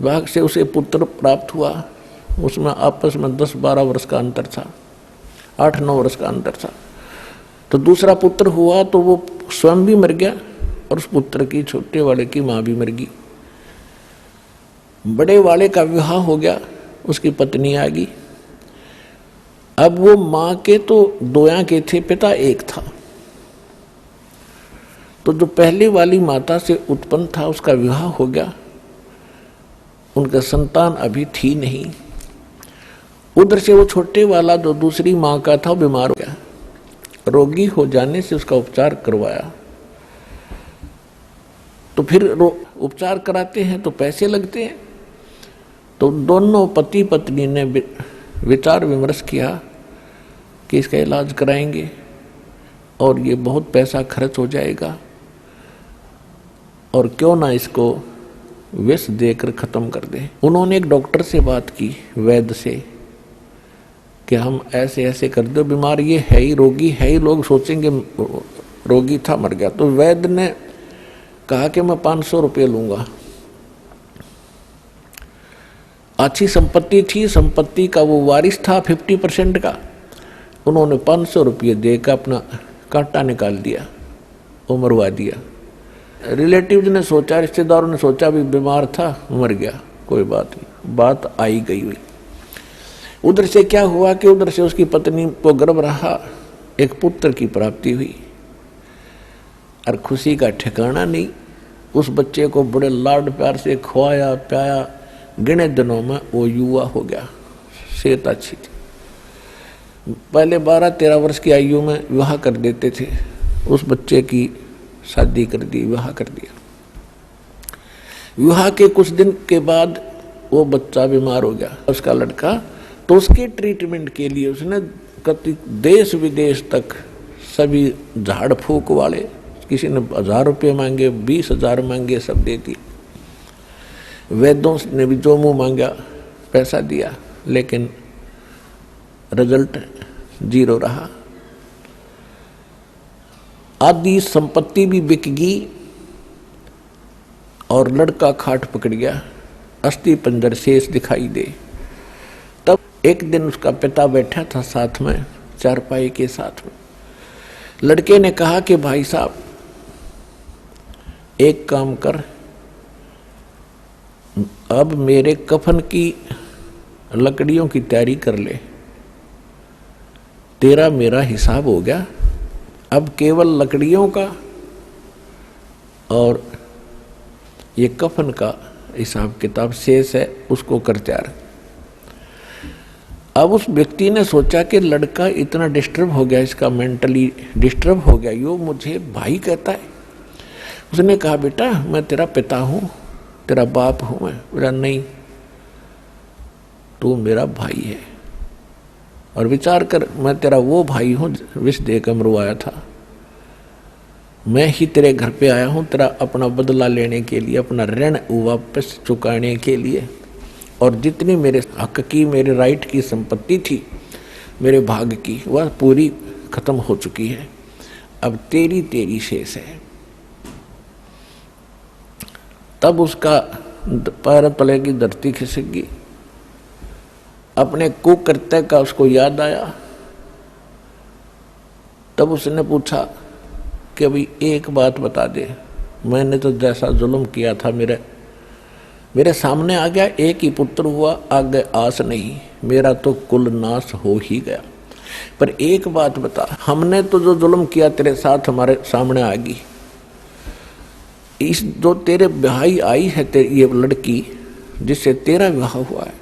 भाग से उसे पुत्र प्राप्त हुआ। उसमें आपस में 10-12 वर्ष का अंतर था, 8-9 वर्ष का अंतर था। तो दूसरा पुत्र हुआ तो वो स्वयं भी मर गया और उस पुत्र की, छोटे वाले की माँ भी मर गई। बड़े वाले का विवाह हो गया, उसकी पत्नी आ गई। अब वो माँ के तो दोया के थे, पिता एक था। तो जो पहली वाली माता से उत्पन्न था उसका विवाह हो गया, उनका संतान अभी थी नहीं। उधर से वो छोटे वाला जो दूसरी माँ का था वो बीमार हो गया। रोगी हो जाने से उसका उपचार करवाया। तो फिर उपचार कराते हैं तो पैसे लगते हैं। तो दोनों पति पत्नी ने विचार विमर्श किया कि इसका इलाज कराएंगे और ये बहुत पैसा खर्च हो जाएगा, और क्यों ना इसको विष देकर खत्म कर दें। उन्होंने एक डॉक्टर से बात की, वैद्य से, कि हम ऐसे ऐसे कर दो, बीमार ये है ही, रोगी है ही, लोग सोचेंगे रोगी था मर गया। तो वैद्य ने कहा कि मैं 500 रुपये लूंगा। अच्छी संपत्ति थी, संपत्ति का वो वारिस था 50% का। उन्होंने 500 रुपये देकर अपना कांटा निकाल दिया, वो मरवा दिया। रिलेटिव्स ने सोचा, रिश्तेदारों ने सोचा भी बीमार था, मर गया, कोई बात नहीं, बात आई गई हुई। उधर से क्या हुआ कि उधर से उसकी पत्नी को गर्भ रहा, एक पुत्र की प्राप्ति हुई और खुशी का ठिकाना नहीं। उस बच्चे को बड़े लाड प्यार से खवाया प्याया, गिने दिनों में वो युवा हो गया, सेहत अच्छी थी। पहले 12-13 वर्ष की आयु में विवाह कर देते थे, उस बच्चे की शादी कर दी, विवाह कर दिया। विवाह के कुछ दिन के बाद वो बच्चा बीमार हो गया, उसका लड़का। तो उसके ट्रीटमेंट के लिए उसने कति देश विदेश तक सभी झाड़ फूक वाले, किसी ने 1000 रुपये मांगे, 20,000 मांगे, सब दे दिए। वैद्यों ने भी जो मुंह मांगा पैसा दिया, लेकिन रिजल्ट 0 रहा। आधी संपत्ति भी बिक गई और लड़का खाट पकड़ गया, अस्थि पंजर शेष दिखाई दे। तब एक दिन उसका पिता बैठा था साथ में, चारपाई के साथ में। लड़के ने कहा कि भाई साहब एक काम कर, अब मेरे कफन की लकड़ियों की तैयारी कर ले, तेरा मेरा हिसाब हो गया। अब केवल लकड़ियों का और ये कफन का हिसाब किताब शेष है, उसको कर तैयार। अब उस व्यक्ति ने सोचा कि लड़का इतना डिस्टर्ब हो गया, इसका मेंटली डिस्टर्ब हो गया, यो मुझे भाई कहता है। उसने कहा बेटा मैं तेरा पिता हूं, तेरा बाप हूं मैं। बोला नहीं, तू मेरा भाई है, और विचार कर मैं तेरा वो भाई हूं विष देकर मरवाया था। मैं ही तेरे घर पे आया हूं तेरा अपना बदला लेने के लिए, अपना ऋण वापस चुकाने के लिए। और जितनी मेरे हक की, मेरे राइट की संपत्ति थी, मेरे भाग की, वह पूरी खत्म हो चुकी है। अब तेरी शेष है। तब उसका पैर तले की धरती खिसक गई। अपने कुकृत्य का उसको याद आया। तब उसने पूछा कि अभी एक बात बता दे, मैंने तो जैसा जुल्म किया था मेरे सामने आ गया, एक ही पुत्र हुआ, आगे आस नहीं, मेरा तो कुल नाश हो ही गया। पर एक बात बता, हमने तो जो जुल्म किया तेरे साथ हमारे सामने आ गई, इस जो तेरे भाई आई है ये लड़की जिससे तेरा विवाह हुआ है,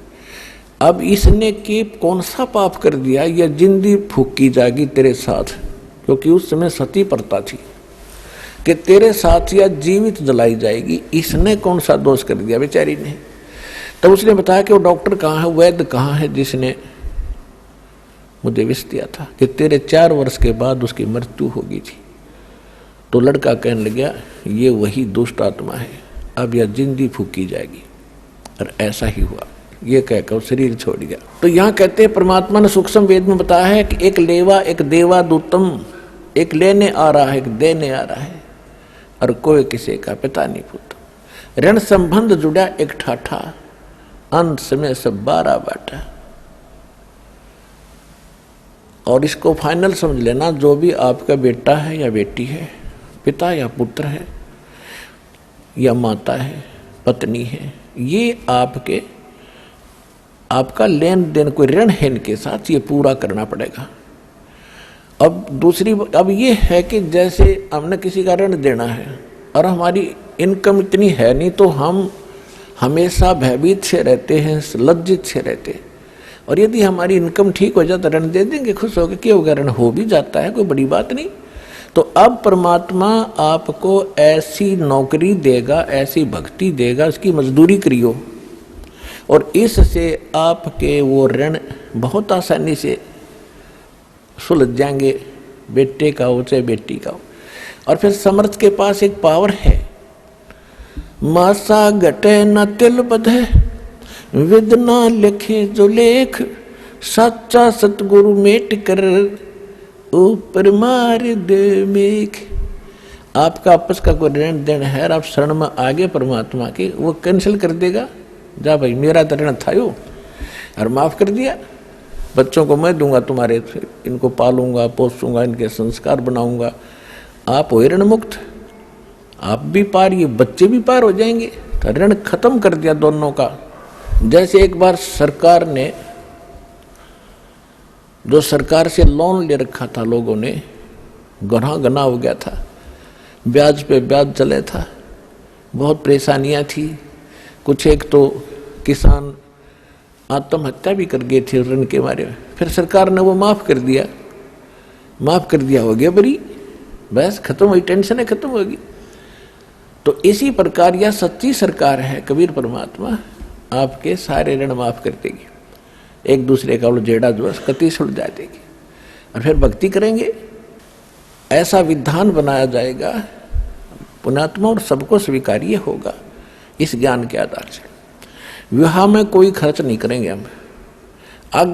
अब इसने के कौन सा पाप कर दिया, या जिंदगी फूकी जाएगी तेरे साथ, क्योंकि उस समय सती प्रथा थी कि तेरे साथ या जीवित जलाई जाएगी। इसने कौन सा दोष कर दिया बेचारी ने। तब उसने बताया कि वो डॉक्टर कहाँ है, वैद्य कहाँ है जिसने मुझे विष दिया था, कि तेरे 4 वर्ष के बाद उसकी मृत्यु हो गई थी। तो लड़का कहने लगा ये वही दुष्ट आत्मा है, अब यह जिंदगी फूकी जाएगी। और ऐसा ही हुआ, ये कहकर शरीर छोड़ गया। तो यहाँ कहते हैं परमात्मा ने सूक्ष्म वेद में बताया है कि एक लेवा एक देवा दूतम, एक लेने आ रहा है एक देने आ रहा है, और कोई किसी का पिता नहीं पुत्र। ऋण संबंध जुड़ा एक ठाठा, अंश में से 12 बांटा। और इसको फाइनल समझ लेना, जो भी आपका बेटा है या बेटी है, पिता या पुत्र है या माता है, पत्नी है, ये आपका लेन देन कोई ऋण है इनके साथ, ये पूरा करना पड़ेगा। अब ये है कि जैसे हमने किसी का ऋण देना है और हमारी इनकम इतनी है नहीं, तो हम हमेशा भयभीत से रहते हैं, लज्जित से रहते हैं। और यदि हमारी इनकम ठीक हो जाए तो ऋण दे देंगे, खुश होकर, क्या होगा, ऋण हो भी जाता है, कोई बड़ी बात नहीं। तो अब परमात्मा आपको ऐसी नौकरी देगा, ऐसी भक्ति देगा, उसकी मजदूरी करियो, और इससे आपके वो ऋण बहुत आसानी से सुलझ जाएंगे, बेटे का हो चाहे बेटी का हो। और फिर समर्थ के पास एक पावर है, मासा घटे न तिल बधे, विद ना लिखे जो लेख, सच्चा सतगुरु मेट कर ऊपर मार दे मेघ। आपका आपस का कोई ऋण देन है, आप शरण में आगे परमात्मा की, वो कैंसिल कर देगा। जा भाई, मेरा तो ऋण था यो, और माफ कर दिया। बच्चों को मैं दूंगा तुम्हारे, इनको पालूंगा, पोसूंगा, इनके संस्कार बनाऊंगा, आप हो ऋण मुक्त, आप भी पार, ये बच्चे भी पार हो जाएंगे। तो ऋण खत्म कर दिया दोनों का। जैसे एक बार सरकार ने, जो सरकार से लोन ले रखा था लोगों ने, घना हो गया था, ब्याज पे ब्याज चले था, बहुत परेशानियां थी। कुछ एक तो किसान आत्महत्या भी कर गए थे ऋण के मारे। फिर सरकार ने वो माफ कर दिया, हो गया बरी, बस खत्म हुई, टेंशन है खत्म होगी। तो इसी प्रकार यह सच्ची सरकार है कबीर परमात्मा, आपके सारे ऋण माफ कर देगी, एक दूसरे का जेड़ा जो कति सुलझा देगी। और फिर भक्ति करेंगे, ऐसा विधान बनाया जाएगा पुण्यात्मा, और सबको स्वीकार्य होगा इस ज्ञान के आधार से। विवाह में कोई खर्च नहीं करेंगे हम।